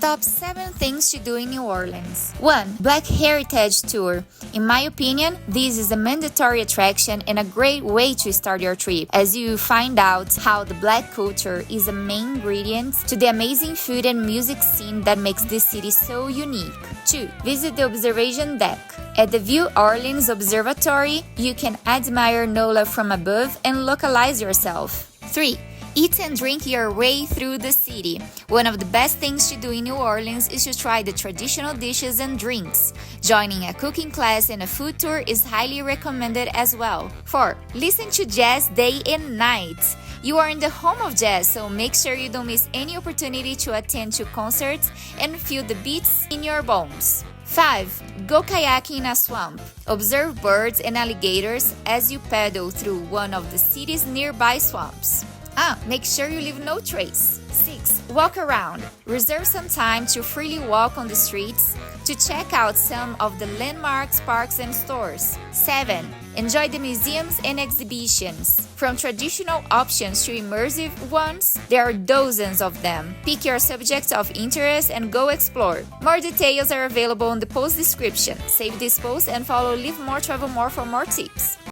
Top 7 things to do in New Orleans. 1. Black Heritage Tour. In my opinion, this is a mandatory attraction and a great way to start your trip, as you find out how the black culture is a main ingredient to the amazing food and music scene that makes this city so unique. 2. Visit the observation deck. At the View Orleans Observatory, you can admire NOLA from above and localize yourself. 3. Eat and drink your way through the city. One of the best things to do in New Orleans is to try the traditional dishes and drinks. Joining a cooking class and a food tour is highly recommended as well. 4. Listen to jazz day and night. You are in the home of jazz, so make sure you don't miss any opportunity to attend to concerts and feel the beats in your bones. 5. Go kayaking in a swamp. Observe birds and alligators as you paddle through one of the city's nearby swamps. Make sure you leave no trace. 6. Walk around. Reserve some time to freely walk on the streets to check out some of the landmarks, parks, and stores. 7. Enjoy the museums and exhibitions. From traditional options to immersive ones, there are dozens of them. Pick your subject of interest and go explore. More details are available in the post description. Save this post and follow Live More Travel More for more tips.